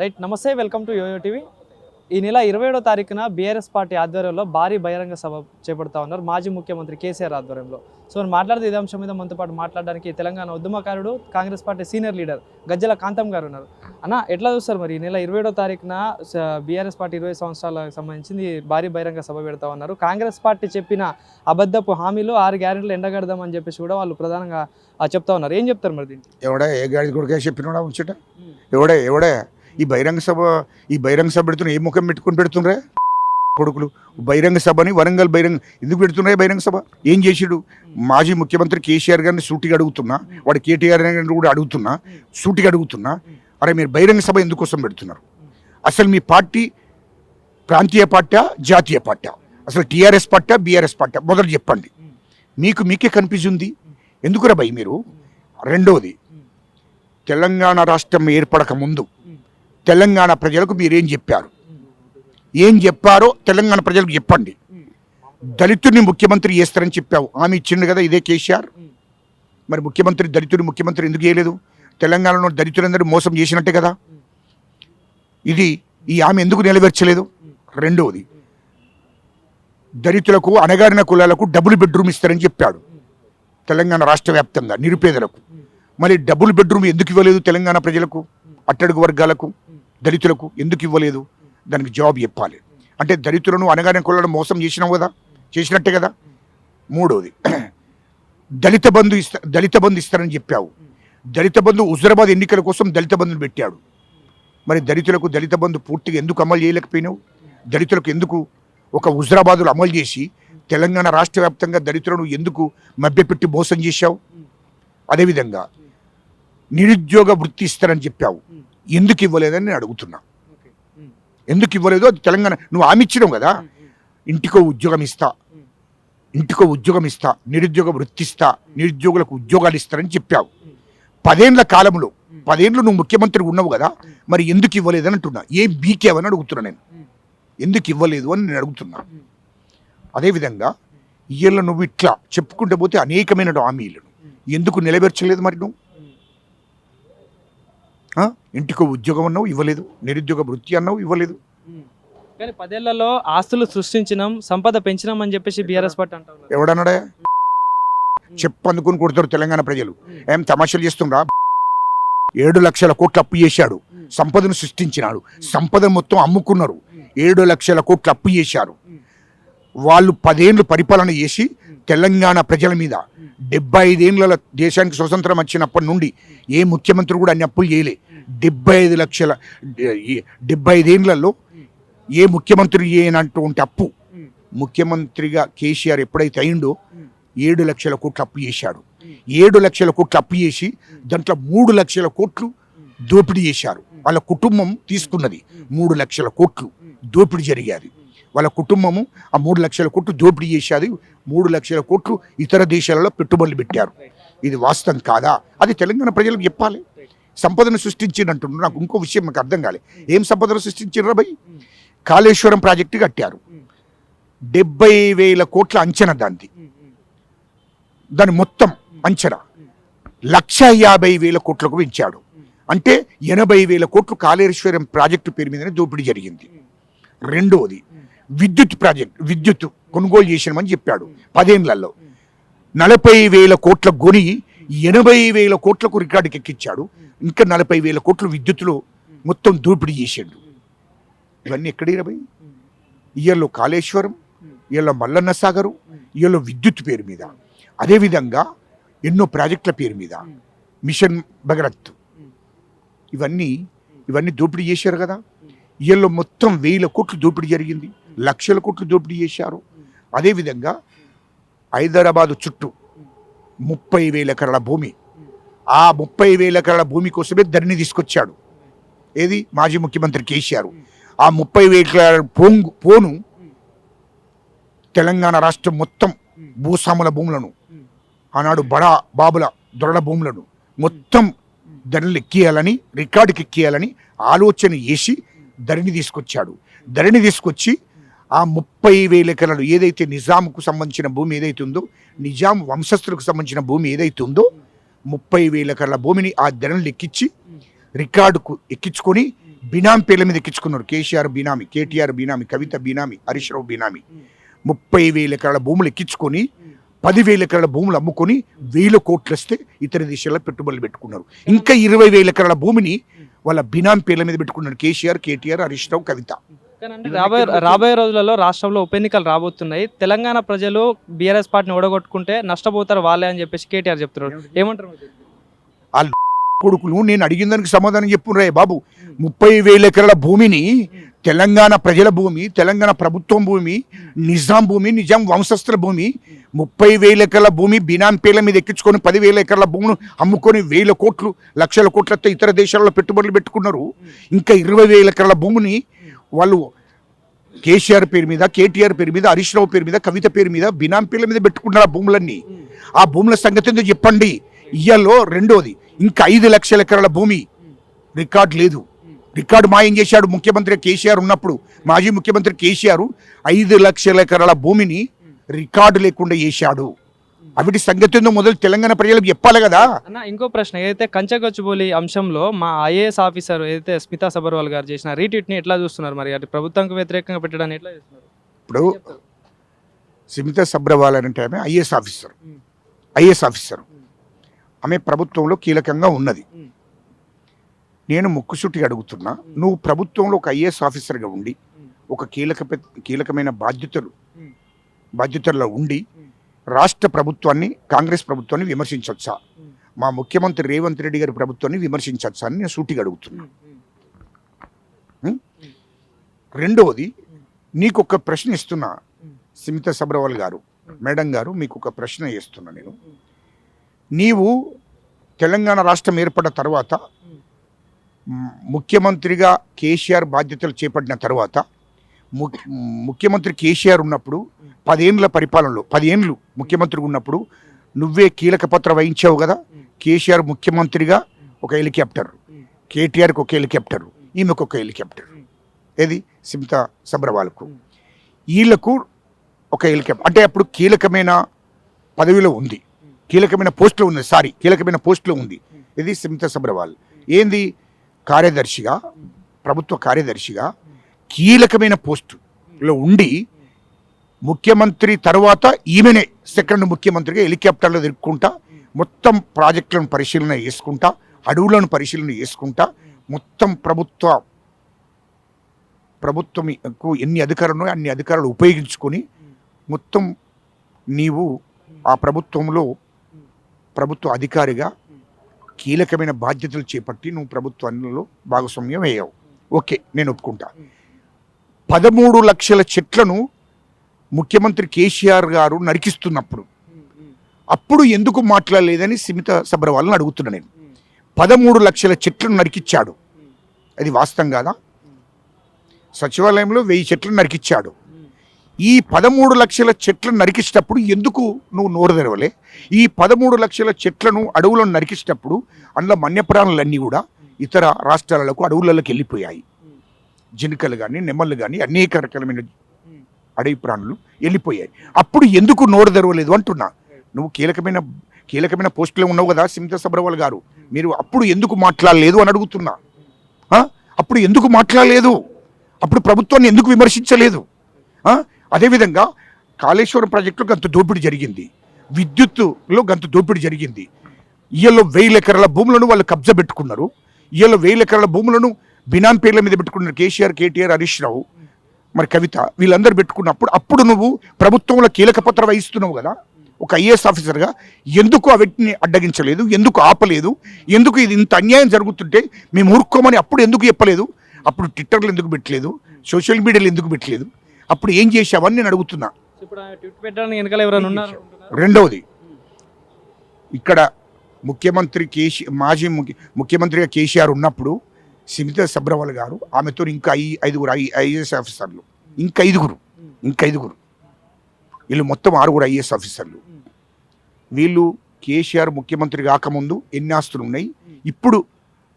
Right, నమస్తే, welcome to yo-yo TV. ఈ నెల 27వ తారీఖున బీఆర్ఎస్ పార్టీ ఆధ్వర్యంలో భారీ బహిరంగ సభ చేపడతా ఉన్నారు మాజీ ముఖ్యమంత్రి కేసీఆర్ ఆధ్వర్యంలో. సో మనం మాట్లాడితే ఇదే అంశం మీద మనతో పాటు మాట్లాడడానికి తెలంగాణ ఉద్యమకారుడు, కాంగ్రెస్ పార్టీ సీనియర్ లీడర్ గజ్జల కాంతం గారు ఉన్నారు. అన్న, ఎట్లా చూస్తారు మరి ఈ నెల 27వ తారీఖున బీఆర్ఎస్ పార్టీ 20 సంవత్సరాలకు సంబంధించింది భారీ బహిరంగ సభ పెడతా ఉన్నారు. కాంగ్రెస్ పార్టీ చెప్పిన అబద్ధపు హామీలు 6 గ్యారెంటీలు ఎండగడదామని చెప్పేసి కూడా వాళ్ళు ప్రధానంగా చెప్తా ఉన్నారు. ఏం చెప్తారు మరి దీనికి? ఎవడే ఏ గాడి కొడుకే చెప్పినా ఉంచట ఎవడే ఈ బహిరంగ సభ పెడుతున్నా ఏ ముఖం పెట్టుకుని పెడుతుండ్రే కొడుకులు. బహిరంగ సభని వరంగల్ ఎందుకు పెడుతున్నాయి బహిరంగ సభ? ఏం చేసాడు? మాజీ ముఖ్యమంత్రి కేసీఆర్ గారిని సూటిగా అడుగుతున్నా, వాడు కేటీఆర్ గారిని కూడా సూటిగా అడుగుతున్నా, అరే మీరు బహిరంగ సభ ఎందుకోసం పెడుతున్నారు? అసలు మీ పార్టీ ప్రాంతీయ పార్టీ, జాతీయ పార్టీ? అసలు టీఆర్ఎస్ పార్టీ, బీఆర్ఎస్ పార్టీ? మొదలు చెప్పండి. మీకే కనిపిస్తుంది ఎందుకురా భయ్ మీరు? రెండవది, తెలంగాణ రాష్ట్రం ఏర్పడక ముందు తెలంగాణ ప్రజలకు మీరేం చెప్పారో తెలంగాణ ప్రజలకు చెప్పండి. దళితుడిని ముఖ్యమంత్రి చేస్తారని చెప్పావు, ఆమె ఇచ్చిండు కదా ఇదే కేసీఆర్. మరి దళితుడి ముఖ్యమంత్రి ఎందుకు చేయలేదు? తెలంగాణలో దళితులందరూ మోసం చేసినట్టే కదా. ఈ ఆమె ఎందుకు నెరవేర్చలేదు? రెండవది, దళితులకు, అణగారిన కులాలకు డబుల్ బెడ్రూమ్ ఇస్తారని చెప్పాడు తెలంగాణ రాష్ట్ర వ్యాప్తంగా నిరుపేదలకు. మరి డబుల్ బెడ్రూమ్ ఎందుకు ఇవ్వలేదు తెలంగాణ ప్రజలకు, అట్టడుగు వర్గాలకు, దళితులకు ఎందుకు ఇవ్వలేదు? దానికి జవాబు చెప్పాలి. అంటే దళితులను, అణగారిన కులాలను మోసం చేసినట్టే కదా. మూడవది, దళిత బంధు ఇస్తారని చెప్పావు. దళిత బంధు హుజరాబాద్ ఎన్నికల కోసం దళిత బంధుని పెట్టాడు. మరి దళిత బంధు పూర్తిగా ఎందుకు అమలు చేయలేకపోయినావు? దళితులకు ఎందుకు ఒక హుజరాబాదులు అమలు చేసి తెలంగాణ రాష్ట్ర వ్యాప్తంగా దళితులను ఎందుకు మభ్యపెట్టి మోసం చేశావు? అదేవిధంగా నిరుద్యోగ వృత్తి ఇస్తారని చెప్పావు, ఎందుకు ఇవ్వలేదని నేను అడుగుతున్నా. ఎందుకు ఇవ్వలేదు? అది తెలంగాణ నువ్వు హామీ ఇచ్చినావు కదా, ఇంటికో ఉద్యోగం ఇస్తా, నిరుద్యోగ వృత్తి ఇస్తా, నిరుద్యోగులకు ఉద్యోగాలు ఇస్తారని చెప్పావు. 10 ఏళ్ల కాలంలో 10 ఏళ్ళు నువ్వు ముఖ్యమంత్రి ఉన్నావు కదా, మరి ఎందుకు ఇవ్వలేదని అంటున్నా. ఏం బీకేవని అడుగుతున్నా నేను. ఎందుకు ఇవ్వలేదు అని నేను అడుగుతున్నా. అదేవిధంగా ఇయ్యల్లో నువ్వు ఇట్లా చెప్పుకుంటూ పోతే అనేకమైన హామీలను ఎందుకు నెరవేర్చలేదు? మరి నువ్వు ఇంటికో ఉద్యోగం అన్నావు, ఇవ్వలేదు. నిరుద్యోగ వృత్తి అన్నావు, ఇవ్వలేదు. కానీ 10 ఏళ్లలో ఆస్తులు సృష్టించినాం, సంపద పెంచినాం అని చెప్పేసి బీఆర్ఎస్ పార్టీ అంటారు. ఎవడన్నాడా? చెప్పందుకుని కొడతారు తెలంగాణ ప్రజలు. ఏం తమాషాలు చేస్తుండ్రా? 7 లక్షల కోట్లు అప్పు చేశాడు, సంపదను సృష్టించినాడు, సంపద మొత్తం అమ్ముకున్నారు. 7 లక్షల కోట్లు అప్పు చేశారు. వాళ్ళు 10 ఏళ్ళు పరిపాలన చేసి తెలంగాణ ప్రజల మీద 75 ఏళ్ళ దేశానికి స్వతంత్రం వచ్చినప్పటి నుండి ఏ ముఖ్యమంత్రి కూడా అన్ని అప్పులు చేయలే. 75 ఏళ్లలో ఏ ముఖ్యమంత్రి చేయనటువంటి అప్పు ముఖ్యమంత్రిగా కేసీఆర్ ఎప్పుడైతే అయిండో 7 లక్షల కోట్లు అప్పు చేశాడు. 7 లక్షల కోట్లు అప్పు చేసి దాంట్లో 3 లక్షల కోట్లు దోపిడీ చేశారు. వాళ్ళ కుటుంబం తీసుకున్నది 3 లక్షల కోట్లు దోపిడీ జరిగేది. వాళ్ళ కుటుంబము ఆ 3 లక్షల కోట్లు దోపిడీ చేసేది. 3 లక్షల కోట్లు ఇతర దేశాలలో పెట్టుబడులు పెట్టారు. ఇది వాస్తవం కాదా? అది తెలంగాణ ప్రజలకు చెప్పాలి. సంపదను సృష్టించినట్టు నాకు ఇంకో విషయం నాకు అర్థం కాలే. ఏం సంపదను సృష్టించారు భయ్? కాళేశ్వరం ప్రాజెక్టు కట్టారు. 70,000 కోట్ల అంచనా దాని మొత్తం అంచనా 150,000 కోట్లకు పెంచాడు. అంటే 80,000 కోట్లు కాళేశ్వరం ప్రాజెక్టు పేరు మీదనే దోపిడీ జరిగింది. రెండోది, విద్యుత్ కొనుగోలు చేసినామని చెప్పాడు. 10 ఏళ్లలో 40,000 కోట్ల కొని 80,000 కోట్లకు రికార్డుకి ఎక్కించాడు. ఇంకా 40,000 కోట్లు విద్యుత్తులో మొత్తం దోపిడీ చేసాడు. ఇవన్నీ ఎక్కడైనా ఇయ్యల్లో కాళేశ్వరం, ఇయ్యల్లో మల్లన్న సాగరు, ఇయ్యల్లో విద్యుత్ పేరు మీద, అదేవిధంగా ఎన్నో ప్రాజెక్టుల పేరు మీద, మిషన్ భగరత్, ఇవన్నీ దోపిడీ చేశారు కదా. ఇయ్యల్లో మొత్తం 1,000 కోట్లు దోపిడీ జరిగింది, లక్షల కోట్లు దోపిడీ చేశారు. అదేవిధంగా హైదరాబాదు చుట్టూ 30,000 ఎకరాల భూమి, ఆ 30,000 ఎకరాల భూమి కోసమే ధరణి తీసుకొచ్చాడు. ఏది? మాజీ ముఖ్యమంత్రి కేసీఆర్. ఆ 30,000 ఎకరాల పోను తెలంగాణ రాష్ట్రం మొత్తం భూస్వాముల భూములను, ఆనాడు బడా బాబుల దొరల భూములను మొత్తం ధరలు ఎక్కియాలని, రికార్డుకి ఎక్కియాలని ఆలోచన చేసి ధరణి తీసుకొచ్చి ఆ 30,000 ఎకరాలు ఏదైతే నిజాంకు సంబంధించిన భూమి ఏదైతే ఉందో, నిజాం వంశస్థులకు సంబంధించిన భూమి ఏదైతే ఉందో 30,000 ఎకరాల భూమిని ఆ ధరలు ఎక్కించి రికార్డుకు ఎక్కించుకొని బినామీ పేర్ల మీద ఎక్కించుకున్నారు. కేసీఆర్ బినామీ, కేటీఆర్ బినామీ, కవిత బినామీ, హరీష్ రావు బినామీ. 30,000 ఎకరాల భూములు ఎక్కించుకొని 10,000 ఎకరాల భూములు అమ్ముకొని 1,000 కోట్లు వస్తే ఇతర దేశాల్లో పెట్టుబడులు పెట్టుకున్నారు. ఇంకా 20,000 ఎకరాల భూమిని వాళ్ళ బినామీ పేర్ల మీద పెట్టుకున్నారు. కేసీఆర్, కేటీఆర్, హరీష్ రావు, కవిత. రాబోయే రోజులలో రాష్ట్రంలో ఉప ఎన్నికలు రాబోతున్నాయి. తెలంగాణ ప్రజలు బీఆర్ఎస్ పార్టీని ఓడగొట్టుకుంటే నష్టపోతారు వాళ్ళే అని చెప్పేసి కేటీఆర్ చెప్తున్నారు. ఏమంటారు? వాళ్ళు కొడుకులు నేను అడిగిన దానికి సమాధానం చెప్పురా బాబు. 30,000 ఎకరాల భూమిని తెలంగాణ ప్రజల భూమి, తెలంగాణ ప్రభుత్వం భూమి, నిజాం భూమి, నిజాం వంశస్థుల భూమి, 30,000 ఎకరాల భూమి బినామీ పేర్ల మీద ఎక్కించుకొని 10,000 ఎకరాల భూములు అమ్ముకొని 1,000 కోట్లు, లక్షల కోట్లతో ఇతర దేశాల్లో పెట్టుబడులు పెట్టుకున్నారు. ఇంకా 20,000 ఎకరాల భూమిని వాళ్ళు కేసీఆర్ పేరు మీద, కేటీఆర్ పేరు మీద, హరీష్ రావు పేరు మీద, కవిత పేరు మీద బినామీ పేర్ల మీద పెట్టుకున్నారు ఆ భూములన్నీ. ఆ భూముల సంగతి ఏందో చెప్పండి. ఇయ్యాలో రెండోది, ఇంకా 5 లక్షల ఎకరాల భూమి రికార్డు లేదు. రికార్డు మాయం చేశాడు ముఖ్యమంత్రి కేసీఆర్ ఉన్నప్పుడు. మాజీ ముఖ్యమంత్రి కేసీఆర్ 5 లక్షల ఎకరాల భూమిని రికార్డు లేకుండా చేశాడు. అవిటి సంగతి ఏందో మొదలు తెలంగాణ ప్రజలకు చెప్పాలి కదా. అన్న ఇంకో ప్రశ్న, ఏదైతే కంచగచ్చుబోలి అంశంలో మా ఐఏఎస్ ఆఫీసర్ ఏదైతే స్మితా సబర్వాల్ గారు చేసిన రీట్వీట్ని ఎట్లా చూస్తున్నారు? మరి అది ప్రభుత్వానికి వ్యతిరేకంగా పెట్టడాన్ని ఎట్లా చేస్తున్నారు? ఇప్పుడు స్మితా సబర్వాల్ అంటే ఆమె ఐఏఎస్ ఆఫీసర్. ఆమె ప్రభుత్వంలో కీలకంగా ఉన్నది. నేను ముక్కుసూటిగా అడుగుతున్నా, నువ్వు ప్రభుత్వంలో ఒక ఐఏఎస్ ఆఫీసర్గా ఉండి ఒక కీలకమైన బాధ్యతల్లో ఉండి రాష్ట్ర ప్రభుత్వాన్ని, కాంగ్రెస్ ప్రభుత్వాన్ని విమర్శించవచ్చా? మా ముఖ్యమంత్రి రేవంత్ రెడ్డి గారి ప్రభుత్వాన్ని విమర్శించవచ్చా అని నేను సూటిగా అడుగుతున్నా. రెండవది, నీకు ఒక ప్రశ్న ఇస్తున్నా స్మితా సబర్వాల్ గారు, మేడం గారు, మీకు ఒక ప్రశ్న ఇస్తున్నా నేను. నీవు తెలంగాణ రాష్ట్రం ఏర్పడిన తర్వాత ముఖ్యమంత్రిగా కేసీఆర్ బాధ్యతలు చేపట్టిన తర్వాత ముఖ్యమంత్రి కేసీఆర్ ఉన్నప్పుడు 10 ఏళ్ళ పరిపాలనలో 10 ఏళ్ళు ముఖ్యమంత్రిగా ఉన్నప్పుడు నువ్వే కీలక పాత్ర వహించావు కదా. కేసీఆర్ ముఖ్యమంత్రిగా ఒక హెలికాప్టర్, కేటీఆర్కి ఒక హెలికాప్టర్, ఈమెకు ఒక హెలికాప్టర్. ఏది స్మితా సబర్వాల్కు, వీళ్ళకు ఒక హెలికాప్టర్. అంటే అప్పుడు కీలకమైన పదవిలో ఉంది, కీలకమైన పోస్టులో ఉంది. ఇది స్మితా సబర్వాల్ ఏంది కార్యదర్శిగా, ప్రభుత్వ కార్యదర్శిగా కీలకమైన పోస్టులో ఉండి ముఖ్యమంత్రి తర్వాత ఈమెనే సెకండ్ ముఖ్యమంత్రిగా హెలికాప్టర్లో తిరుక్కుంటా మొత్తం ప్రాజెక్టులను పరిశీలన చేసుకుంటా, అడవులను పరిశీలన చేసుకుంటా, మొత్తం ప్రభుత్వంకు ఎన్ని అధికారులు ఉన్నాయో అన్ని అధికారులు ఉపయోగించుకొని మొత్తం నీవు ఆ ప్రభుత్వంలో ప్రభుత్వ అధికారిగా కీలకమైన బాధ్యతలు చేపట్టి నువ్వు ప్రభుత్వంలో భాగస్వామ్యం అయ్యావు. ఓకే, నేను ఒప్పుకుంటా. 13 లక్షల చెట్లను ముఖ్యమంత్రి కేసీఆర్ గారు నరికిస్తున్నప్పుడు అప్పుడు ఎందుకు మాట్లాడలేదని స్మితా సబర్వాల్ని అడుగుతున్నా నేను. 13 లక్షల చెట్లను నరికిచ్చాడు, అది వాస్తవం కాదా? సచివాలయంలో 1000 చెట్లను నరికిచ్చాడు. ఈ 13 లక్షల చెట్లను నరికించేటప్పుడు ఎందుకు నువ్వు నోరు తెరవలే? ఈ 13 లక్షల చెట్లను అడవులను నరికించేటప్పుడు అందులో వన్యప్రాణులన్నీ కూడా ఇతర రాష్ట్రాలకు అడవులలోకి వెళ్ళిపోయాయి. జింకలు కానీ, నెమ్మలు కానీ, అనేక రకాలమైన అడవి ప్రాణులు వెళ్ళిపోయాయి. అప్పుడు ఎందుకు నోరు తెరవలేదు అంటున్నా. నువ్వు కీలకమైన పోస్టులో ఉన్నావు కదా స్మితా సబర్వాల్ గారు, మీరు అప్పుడు ఎందుకు మాట్లాడలేదు అని అడుగుతున్నా. అప్పుడు ఎందుకు మాట్లాడలేదు? అప్పుడు ప్రభుత్వాన్ని ఎందుకు విమర్శించలేదు? అదేవిధంగా కాళేశ్వరం ప్రాజెక్టులో గంత దోపిడీ జరిగింది, విద్యుత్తులో గంత దోపిడీ జరిగింది. ఇయ్యలో 1000 ఎకరాల భూములను వాళ్ళు కబ్జా పెట్టుకున్నారు. ఇయ్యలో 1000 ఎకరాల భూములను బినామీ పేర్ల మీద పెట్టుకున్నారు. కేసీఆర్, కేటీఆర్, హరీష్ రావు, మరి కవిత, వీళ్ళందరూ పెట్టుకున్నప్పుడు అప్పుడు నువ్వు ప్రభుత్వంలో కీలక పాత్ర వహిస్తున్నావు కదా ఒక ఐఏఎస్ ఆఫీసర్గా. ఎందుకు వీటిని అడ్డగించలేదు? ఎందుకు ఆపలేదు? ఎందుకు ఇది ఇంత అన్యాయం జరుగుతుంటే మేము ఊరుకోమని అప్పుడు ఎందుకు చెప్పలేదు? అప్పుడు ట్విట్టర్లు ఎందుకు పెట్టలేదు? సోషల్ మీడియాలో ఎందుకు పెట్టలేదు? అప్పుడు ఏం చేసావని నేను అడుగుతున్నా. రెండవది, ఇక్కడ మాజీ ముఖ్యమంత్రిగా కేసీఆర్ ఉన్నప్పుడు స్మితా సబర్వాల్ గారు, ఆమెతో ఇంకా 5 ఐఏఎస్ ఆఫీసర్లు, ఇంకా ఐదుగురు, వీళ్ళు మొత్తం 6 ఐఏఎస్ ఆఫీసర్లు. వీళ్ళు కేసీఆర్ ముఖ్యమంత్రి కాకముందు ఎన్ని ఆస్తులు ఉన్నాయి, ఇప్పుడు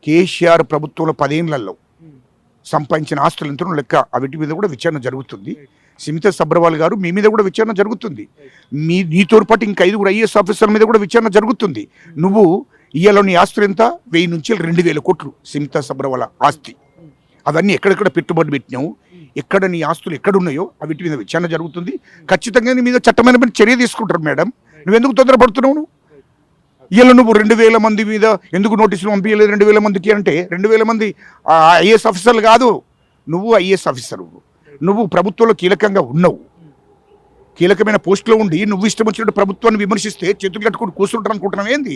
కేసీఆర్ ప్రభుత్వంలో 10 ఏళ్లలో సంపాదించిన ఆస్తులు ఎంతో లెక్క, వీటి మీద కూడా విచారణ జరుగుతుంది. స్మితా సబర్వాల్ గారు మీ మీద కూడా విచారణ జరుగుతుంది. నీతో పాటు ఇంకా 5 ఐఏఎస్ ఆఫీసర్ల మీద కూడా విచారణ జరుగుతుంది. నువ్వు ఇయ్యాలో నీ ఆస్తులు ఎంత? 1000 నుంచి 2000 కోట్లు స్మితా సబర్వాల్ ఆస్తి. అవన్నీ ఎక్కడెక్కడ పెట్టుబడి పెట్టినావు, ఎక్కడ నీ ఆస్తులు ఎక్కడున్నాయో వీటి మీద విచారణ జరుగుతుంది. ఖచ్చితంగా నీ మీద చట్టమైన చర్య తీసుకుంటారు. మేడం, నువ్వెందుకు తొందరపడుతున్నావు? ఇలా నువ్వు 2000 మంది మీద ఎందుకు నోటీసులు పంపించలేదు? 2000 మందికి అంటే 2000 మంది ఐఏఎస్ ఆఫీసర్లు కాదు. నువ్వు ఐఏఎస్ ఆఫీసరు, నువ్వు ప్రభుత్వంలో కీలకంగా ఉన్నావు, కీలకమైన పోస్టులో ఉండి నువ్వు ఇష్టం వచ్చినట్టు ప్రభుత్వాన్ని విమర్శిస్తే చేతులు కట్టుకుని కూర్చుంటారు అనుకుంటున్నావు ఏంది?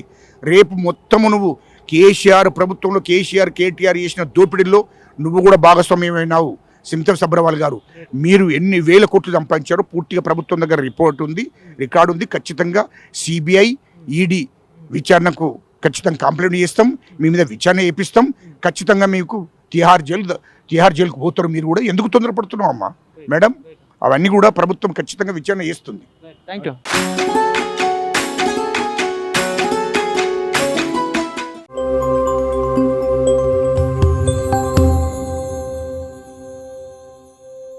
రేపు మొత్తము నువ్వు కేసీఆర్ ప్రభుత్వంలో కేటీఆర్ చేసిన దోపిడీల్లో నువ్వు కూడా భాగస్వామ్యమైనావు. సింతం సబ్రవాల్ గారు, మీరు ఎన్ని వేల కోట్లు సంపాదించారో పూర్తిగా ప్రభుత్వం దగ్గర రికార్డు ఉంది. ఖచ్చితంగా సిబిఐ, ఈడీ విచారణకు ఖచ్చితంగా కంప్లైంట్ చేస్తాం, మీ మీద విచారణ చేపిస్తాం. ఖచ్చితంగా మీకు తిహార్ జైలుకు పోతారు. మీరు కూడా ఎందుకు తొందరపడుతున్నావు అమ్మా? మేడం, అవన్నీ కూడా ప్రభుత్వం ఖచ్చితంగా విచారణ చేస్తుంది. Thank you.